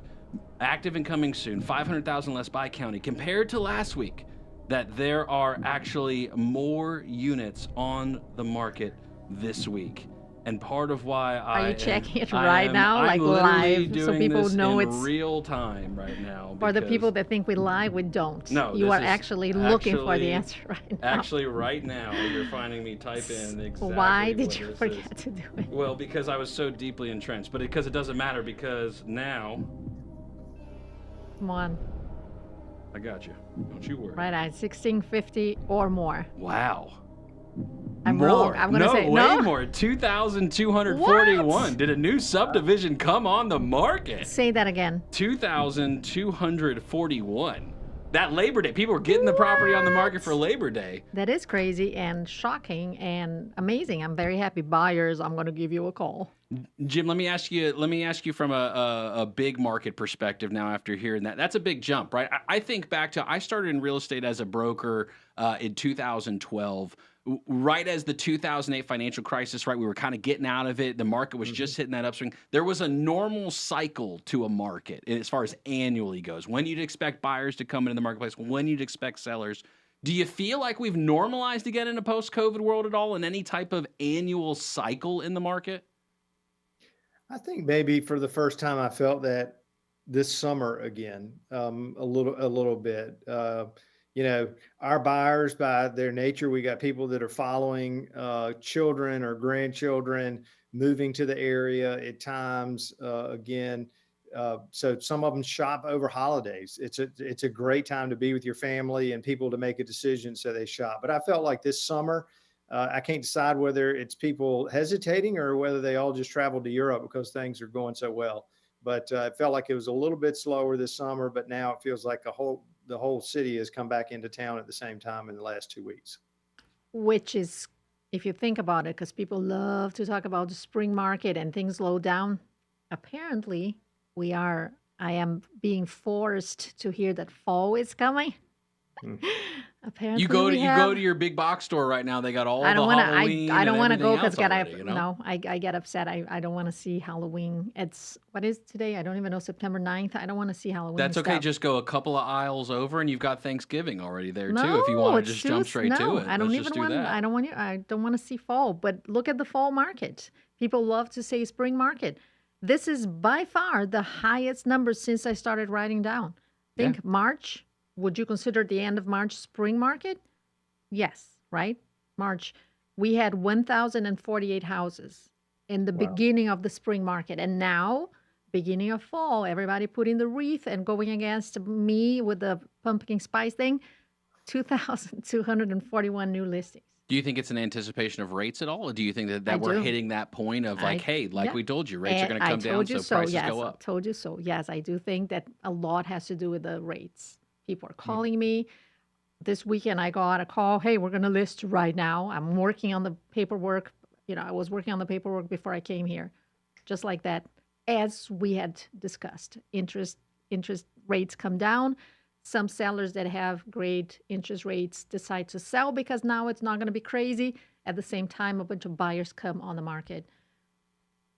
active and coming soon, 500,000 less by county, compared to last week, that there are actually more units on the market this week. And part of why Are you checking it right now, like live, so people know in it's real time right now? for the because- people that think we lie. We don't. No, you this are is actually looking for actually- the answer right now. Actually, right now, you're finding me type in exactly Why what did you this is. forget to do it? Well, because I was so deeply entrenched, but because it doesn't matter because now Come on, I got you. Don't you worry. right on 1650 or more. Wow. I'm more. wrong. I'm gonna no, say way no. more. 2,241. What? Did a new subdivision come on the market? Say that again. 2,241. That Labor Day. People were getting the property on the market for Labor Day. That is crazy and shocking and amazing. I'm very happy. Buyers, I'm going to give you a call. Jim, let me ask you from a big market perspective now after hearing that. That's a big jump, right? I think back to, I started in real estate as a broker in 2012, right as the 2008 financial crisis, right? We were kind of getting out of it. The market was just hitting that upswing. There was a normal cycle to a market as far as annually goes. When you'd expect buyers to come into the marketplace, when you'd expect sellers. Do you feel like we've normalized again in a post-COVID world at all in any type of annual cycle in the market? I think maybe for the first time I felt that this summer again, a little bit. our buyers, by their nature, we got people that are following children or grandchildren moving to the area at times. Again, so some of them shop over holidays. It's a great time to be with your family and people to make a decision, so they shop. But I felt like this summer, I can't decide whether it's people hesitating or whether they all just traveled to Europe because things are going so well. But it felt like it was a little bit slower this summer, but now it feels like the whole city has come back into town at the same time in the last 2 weeks. Which is, if you think about it, because people love to talk about the spring market and things slow down. Apparently, I am being forced to hear that fall is coming. Mm. Apparently, You go to your big box store right now. They got all I don't the want to. Halloween I don't and want to go everything because else already, no, I get upset. I don't want to see Halloween. What is today? I don't even know. September 9th. I don't want to see Halloween. That's okay. stuff. Just go a couple of aisles over, and you've got Thanksgiving already there too. No, If you want to it's just jump straight to no. it, I don't let's even just do want. that. I don't want you. I don't want to see fall. But look at the fall market. People love to say spring market. This is by far the highest number since I started writing down. Think March. Would you consider the end of March spring market? Yes, right? March. We had 1,048 houses in the beginning of the spring market. And now, beginning of fall, everybody putting the wreath and going against me with the pumpkin spice thing, 2,241 new listings. Do you think it's an anticipation of rates at all? Or do you think that I we're do. hitting that point of like, hey, like Yeah. we told you, rates are And going to come down, so prices yes, go I up? told you so. Yes, I do think that a lot has to do with the rates. People are calling me. This weekend, I got a call. Hey, we're going to list right now. I'm working on the paperwork. I was working on the paperwork before I came here, just like that. As we had discussed, interest rates come down. Some sellers that have great interest rates decide to sell because now it's not going to be crazy. At the same time, a bunch of buyers come on the market.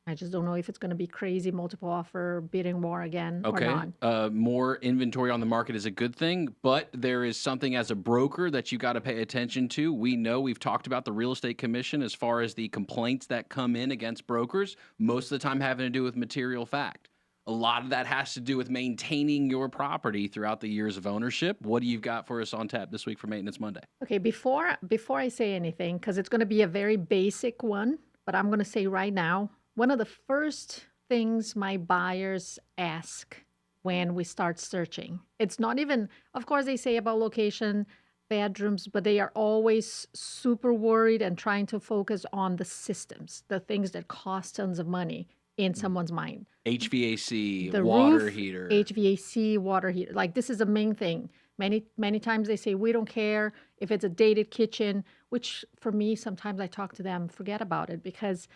I just don't know if it's going to be crazy multiple offer bidding war again or not. More inventory on the market is a good thing, but there is something as a broker that you got to pay attention to. We know we've talked about the real estate commission as far as the complaints that come in against brokers, most of the time having to do with material fact. A lot of that has to do with maintaining your property throughout the years of ownership. What do you got for us on tap this week for Maintenance Monday? Okay, before I say anything, because it's going to be a very basic one, but I'm going to say right now, one of the first things my buyers ask when we start searching, it's not even, of course, they say about location, bedrooms, but they are always super worried and trying to focus on the systems, the things that cost tons of money in someone's mind. HVAC, The water roof, heater. HVAC, water heater. Like this is the main thing. Many times they say, we don't care if it's a dated kitchen, which for me, sometimes I talk to them, forget about it because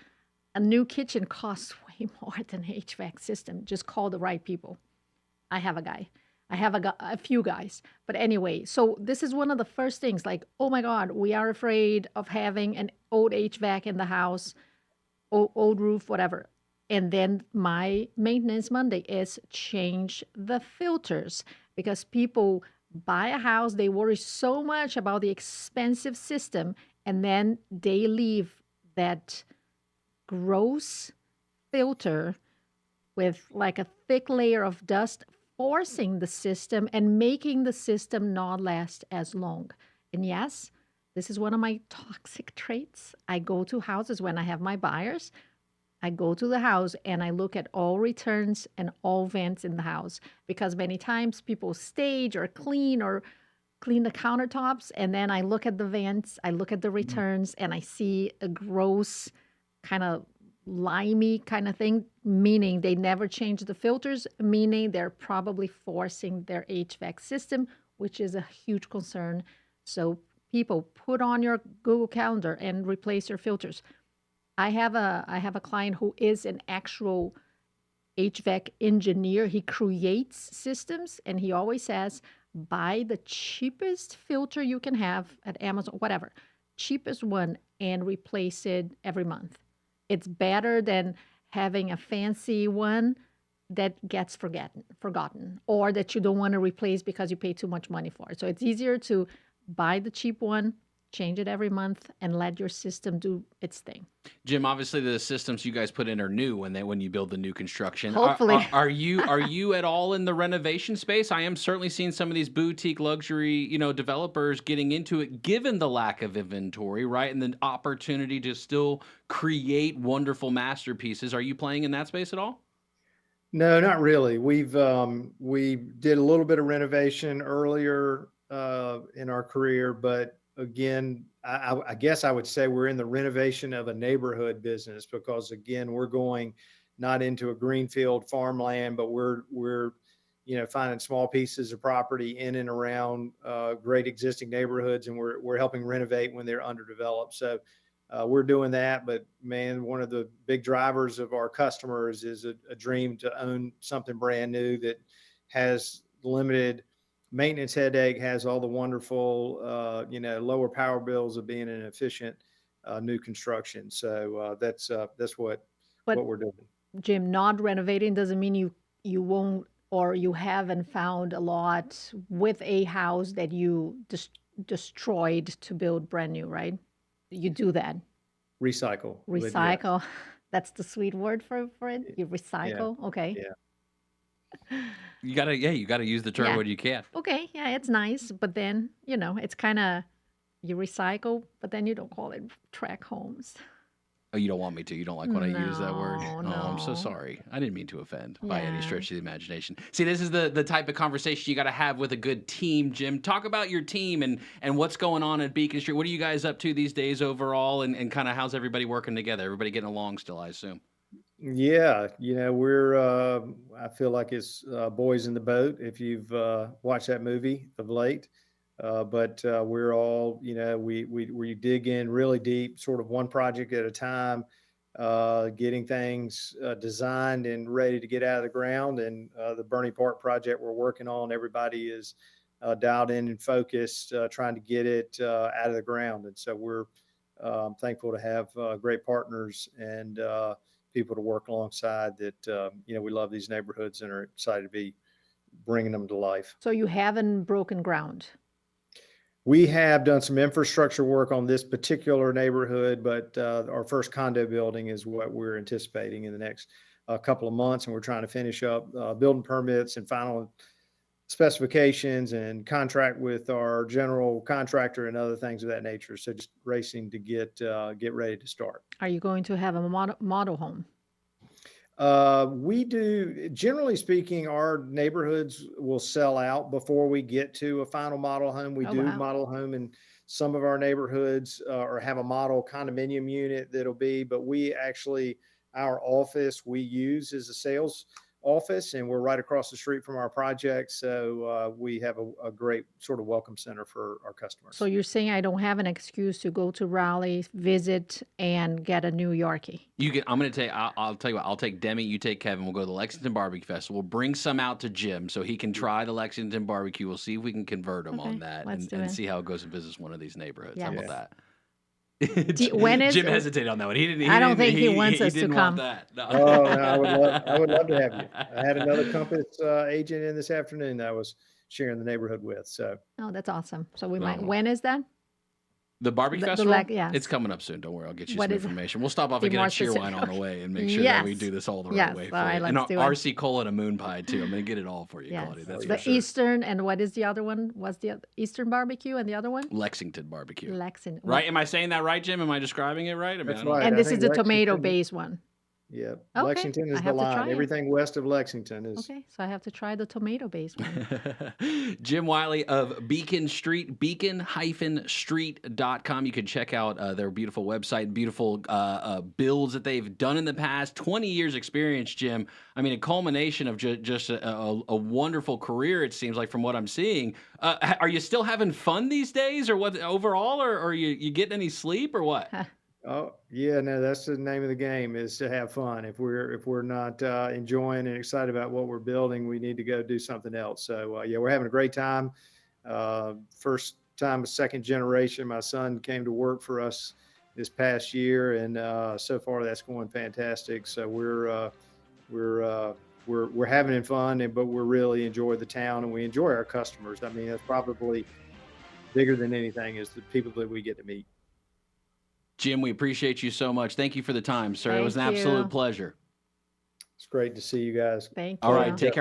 a new kitchen costs way more than an HVAC system. Just call the right people. I have a guy. I have a few guys. But anyway, so this is one of the first things like, oh my God, we are afraid of having an old HVAC in the house, old roof, whatever. And then my Maintenance Monday is change the filters because people buy a house, they worry so much about the expensive system, and then they leave that gross filter with like a thick layer of dust, forcing the system and making the system not last as long. And yes, this is one of my toxic traits. I go to houses when I have my buyers. I go to the house and I look at all returns and all vents in the house because many times people stage or clean the countertops, and then I look at the vents, I look at the returns, and I see a gross kind of limey kind of thing, meaning they never change the filters, meaning they're probably forcing their HVAC system, which is a huge concern. So people, put on your Google Calendar and replace your filters. I have a client who is an actual HVAC engineer. He creates systems, and he always says, buy the cheapest filter you can have at Amazon, whatever, cheapest one, and replace it every month. It's better than having a fancy one that gets forgotten, or that you don't want to replace because you pay too much money for it. So it's easier to buy the cheap one, change it every month, and let your system do its thing. Jim, obviously the systems you guys put in are new when you build the new construction. Hopefully. Are you at all in the renovation space? I am certainly seeing some of these boutique luxury, developers getting into it, given the lack of inventory, right, and the opportunity to still create wonderful masterpieces. Are you playing in that space at all? No, not really. We did a little bit of renovation earlier in our career, but again, I guess I would say we're in the renovation of a neighborhood business, because again, we're going not into a greenfield farmland, but we're finding small pieces of property in and around great existing neighborhoods, and we're helping renovate when they're underdeveloped. So we're doing that, but man, one of the big drivers of our customers is a dream to own something brand new that has limited maintenance headache, has all the wonderful, lower power bills of being an efficient new construction. So that's what we're doing. Jim, not renovating doesn't mean you won't, or you haven't found a lot with a house that you destroyed to build brand new, right? You do that. Recycle. Recycle. Yeah. That's the sweet word for it. You recycle. Yeah. Okay. Yeah. You gotta use the term when you can. Okay. Yeah, it's nice, but then it's kind of, you recycle, but then you don't call it track homes. Oh, you don't want me to? You don't like when I use that word? No. Oh, I'm so sorry. I didn't mean to offend by any stretch of the imagination. See, this is the type of conversation you got to have with a good team, Jim. Talk about your team and what's going on at Beacon Street. What are you guys up to these days overall, and kind of how's everybody working together? Everybody getting along still, I assume? Yeah, we're, I feel like it's Boys in the Boat, if you've watched that movie of late. But we're all, we dig in really deep, sort of one project at a time, getting things designed and ready to get out of the ground. And the Bernie Park project we're working on, everybody is dialed in and focused, trying to get it out of the ground. And so we're thankful to have great partners and people to work alongside that, we love these neighborhoods and are excited to be bringing them to life. So you haven't broken ground? We have done some infrastructure work on this particular neighborhood, but our first condo building is what we're anticipating in the next couple of months. And we're trying to finish up building permits and final specifications and contract with our general contractor and other things of that nature. So just racing to get ready to start. Are you going to have a model home? We do, generally speaking, our neighborhoods will sell out before we get to a final model home. We do model home in some of our neighborhoods, or have a model condominium unit that'll be, but we actually, our office we use as a sales office, and we're right across the street from our project. So we have a great sort of welcome center for our customers. So you're saying I don't have an excuse to go to Raleigh, visit, and get a New Yorkie? I'm going to tell you, I'll tell you what, I'll take Demi, you take Kevin. We'll go to the Lexington Barbecue Festival. We'll bring some out to Jim so he can try the Lexington barbecue. We'll see if we can convert him on that and see how it goes to visit one of these neighborhoods. Yes. How about that? Jim hesitated on that one. I don't think he wants us to come. No. Oh, no, I would love to have you. I had another Compass agent in this afternoon that I was sharing the neighborhood with. So. Oh, that's awesome. So we might. When is that? The barbecue festival? Yeah. It's coming up soon. Don't worry. I'll get you some information. We'll stop off and get a cheer wine on the way and make sure that we do this all the right way for you. And RC Cola and a moon pie, too. I'm going to get it all for you, Claudia. That's the Eastern, and what is the other one? What's the Eastern barbecue and the other one? Lexington barbecue. Lexington. Right? Am I saying that right, Jim? Am I describing it right? That's right. And this is the tomato-based one. Yeah, okay. Lexington is the line. Everything west of Lexington is. Okay, so I have to try the tomato-based one. Jim Wiley of Beacon Street, beacon-street.com. You can check out their beautiful website, beautiful builds that they've done in the past. 20 years experience, Jim. I mean, a culmination of just a wonderful career, it seems like, from what I'm seeing. Are you still having fun these days, or what overall, or are you getting any sleep, or what? Oh yeah, no, that's the name of the game, is to have fun. If we're not enjoying and excited about what we're building, we need to go do something else. So yeah, we're having a great time. First time, a second generation. My son came to work for us this past year, and so far that's going fantastic. So we're having fun, but we're really enjoying the town, and we enjoy our customers. I mean, that's probably bigger than anything is the people that we get to meet. Jim, we appreciate you so much. Thank you for the time, sir. It was an Thank you. absolute pleasure. It's great to see you guys. Thank you. All right, take care.